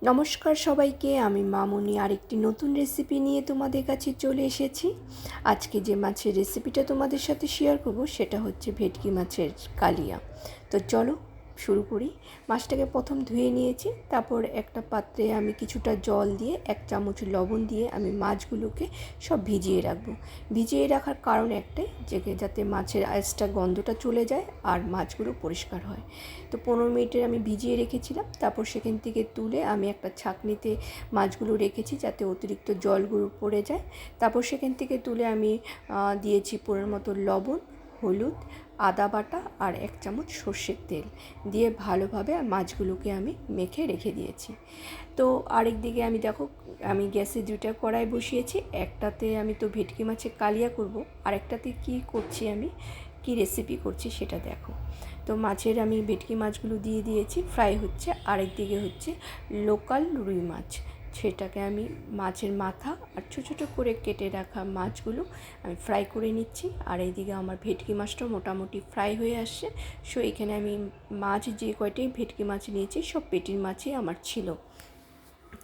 নমস্কার সবাইকে, আমি মামুনি আরেকটি নতুন রেসিপি নিয়ে তোমাদের কাছে চলে এসেছি। আজকে যে মাছের রেসিপিটা তোমাদের সাথে শেয়ার করব সেটা হচ্ছে ভেটকি মাছের কালিয়া। তো চলো শুরু করি। মাছটাকে প্রথম ধুয়ে নিয়েছি, তারপর একটা পাত্রে আমি কিছুটা জল দিয়ে 1 চামচ লবণ দিয়ে আমি মাছগুলোকে সব ভিজিয়ে রাখবো। ভিজিয়ে রাখার কারণ একটাই, যাতে মাছের এক্সট্রা গন্ধটা চলে যায় আর মাছগুলো পরিষ্কার হয়। তো 15 মিনিটের আমি ভিজিয়ে রেখেছিলাম। তারপর সেখান থেকে তুলে আমি একটা ছাঁকনিতে মাছগুলো রেখেছি যাতে অতিরিক্ত জলগুলো পড়ে যায়। তারপর সেখান থেকে তুলে আমি দিয়েছি পরিমাণ মতো লবণ, হলুদ, আদা বাটা আর 1 চামচ সর্ষের তেল দিয়ে ভালোভাবে মাছগুলোকে আমি মেখে রেখে দিয়েছি। তো আরেক দিকে আমি গ্যাসে 2টা কড়াই বসিয়েছি। একটাতে আমি তো ভেটকি মাছের কালিয়া করব, আরেকটাতে কি রেসিপি করছি সেটা দেখো। তো মাছের আমি ভেটকি মাছগুলো দিয়ে দিয়েছি, ফ্রাই হচ্ছে। আরেক দিকে হচ্ছে লোকাল রুই মাছ, সেটাকে আমি মাছের মাথা আর ছোটো ছোটো করে কেটে রাখা মাছগুলো আমি ফ্রাই করে নিচ্ছি। আর এইদিকে আমার ভেটকি মাছটাও মোটামুটি ফ্রাই হয়ে আসছে। সো এখানে আমি মাছ যে কয়টি ভেটকি মাছ নিয়েছি সব পেটির মাছই আমার ছিল।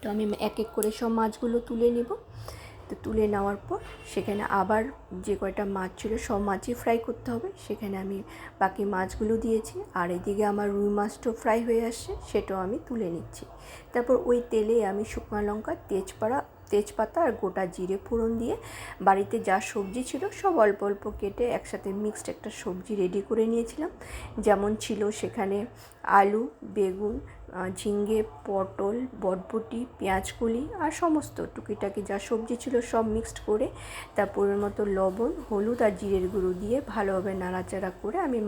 তো আমি এক এক করে সব মাছগুলো তুলে নেব। তো তুলে নেওয়ার পর সেখানে আবার যে কয়টা মাছ ছিল সব মাছই ফ্রাই করতে হবে, সেখানে আমি বাকি মাছগুলো দিয়েছি। আর এদিকে আমার রুই মাছটাও ফ্রাই হয়ে আসছে, সেটাও আমি তুলে নিচ্ছি। তারপর ওই তেলে আমি শুকনো লঙ্কা, তেজপাতা আর গোটা জিরে ফোড়ন দিয়ে বাড়িতে যা সবজি ছিল সব অল্প অল্প কেটে একসাথে মিক্সড একটা সবজি রেডি করে নিয়েছিলাম। যেমন ছিল সেখানে আলু, বেগুন, ঝিঙে, পটল, বরবটি, পেঁয়াজকলি আর সমস্ত টুকিটাকি যা সবজি ছিল সব মিক্সড করে তারপরের মতো লবণ, হলুদ আর জিরের গুঁড়ো দিয়ে ভালোভাবে নাড়াচাড়া করে আমি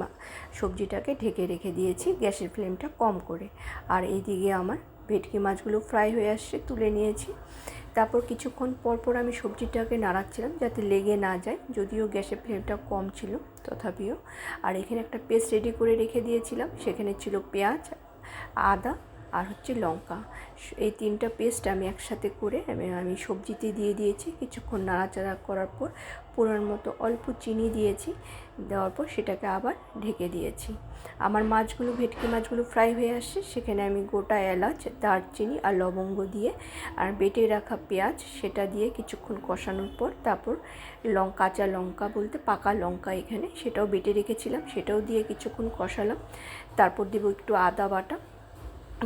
সবজিটাকে ঢেকে রেখে দিয়েছি গ্যাসের ফ্লেমটা কম করে। আর এইদিকে আমার ভেটকি মাছগুলো ফ্রাই হয়ে আসছে, তুলে নিয়েছি। তারপর কিছুক্ষণ পর আমি সবজিটাকে নাড়াচ্ছিলাম যাতে লেগে না যায়, যদিও গ্যাসের ফ্লেমটা কম ছিল তথাপিও। আর এখানে একটা পেস্ট রেডি করে রেখে দিয়েছিলাম, সেখানে ছিল পেঁয়াজ, আদা আর হচ্ছে লঙ্কা। এই 3টা পেস্ট আমি একসাথে করে আমি সবজিতে দিয়ে দিয়েছি। কিছুক্ষণ নাড়াচাড়া করার পর পরিমাণ মতো অল্প চিনি দিয়েছি, দেওয়ার পর সেটাকে আবার ঢেকে দিয়েছি। আমার ভেটকি মাছগুলো ফ্রাই হয়ে আসছে, সেখানে আমি গোটা এলাচ, দারচিনি আর লবঙ্গ দিয়ে আর বেটে রাখা পেঁয়াজ সেটা দিয়ে কিছুক্ষণ কষানোর পর তারপর কাঁচা লঙ্কা বলতে পাকা লঙ্কা এখানে সেটাও বেটে রেখেছিলাম, সেটাও দিয়ে কিছুক্ষণ কষালাম। তারপর দেবো একটু আদা বাটা,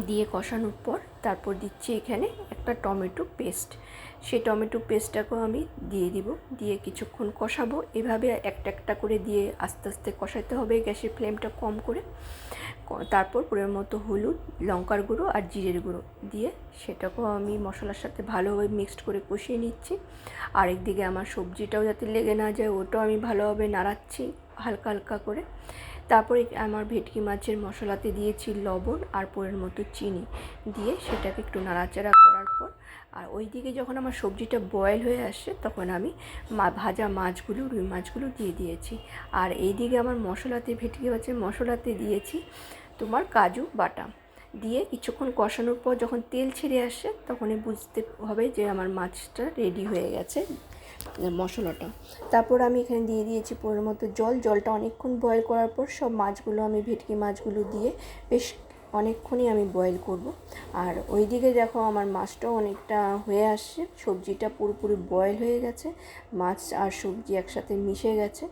দিয়ে কষানোর পর তারপর দিচ্ছি এখানে একটা টমেটো পেস্ট। সেই টমেটো পেস্টটাকেও আমি দিয়ে দিব, দিয়ে কিছুক্ষণ কষাবো। এভাবে একটা একটা করে দিয়ে আস্তে আস্তে কষাতে হবে গ্যাসের ফ্লেমটা কম করে। তারপর পরিমাণ মতো হলুদ, লঙ্কার গুঁড়ো আর জিরের গুঁড়ো দিয়ে সেটাকেও আমি মশলার সাথে ভালোভাবে মিক্সড করে কষিয়ে নিচ্ছি। আরেকদিকে আমার সবজিটাও যাতে লেগে না যায় ওটাও আমি ভালোভাবে নাড়াচ্ছি হালকা হালকা করে। তারপরে আমার ভেটকি মাছের মশলাতে দিয়েছি লবণ আর পরিমাণ মতো চিনি দিয়ে সেটাকে একটু নাড়াচাড়া করার পর আর ওইদিকে যখন আমার সবজিটা বয়েল হয়ে আসছে তখন আমি ভাজা রুই মাছগুলো দিয়ে দিয়েছি। আর এইদিকে আমার ভেটকি মাছের মশলাতে দিয়েছি তোমার কাজু বাটা দিয়ে কিছুক্ষণ কষানোর পর যখন তেল ছেড়ে আসছে তখনই বুঝতে হবে যে আমার মাছটা রেডি হয়ে গেছে মশলাটা। তারপর আমি এখানে দিয়ে দিয়েছি পরিমাণ মতো জলটা অনেকক্ষণ বয়েল করার পর সব ভেটকি মাছগুলো দিয়ে বেশ অনেকক্ষণই আমি বয়েল করব। আর ওইদিকে দেখো আমার মাছটাও অনেকটা হয়ে আসছে, সবজিটা পুরোপুরি বয়েল হয়ে গেছে, মাছ আর সবজি একসাথে মিশে গেছে,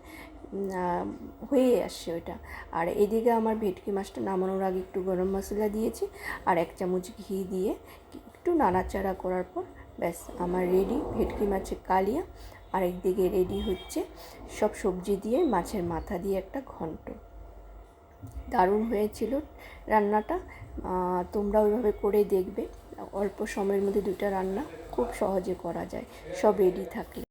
হয়ে আসছে ওইটা। আর এদিকে আমার ভেটকি মাছটা নামানোর আগে একটু গরম মশলা দিয়েছি আর 1 চামচ ঘি দিয়ে একটু নাড়াচাড়া করার পর ব্যাস আমার রেডি ভেটকি মাছের কালিয়া। আরেকদিকে রেডি হচ্ছে সব সবজি দিয়ে মাছের মাথা দিয়ে একটা ঘন্ট। দারুণ হয়েছিল রান্নাটা, তোমরা ওইভাবে করে দেখবে। অল্প সময়ের মধ্যে 2টা রান্না খুব সহজে করা যায়, সব রেডি থাকলে।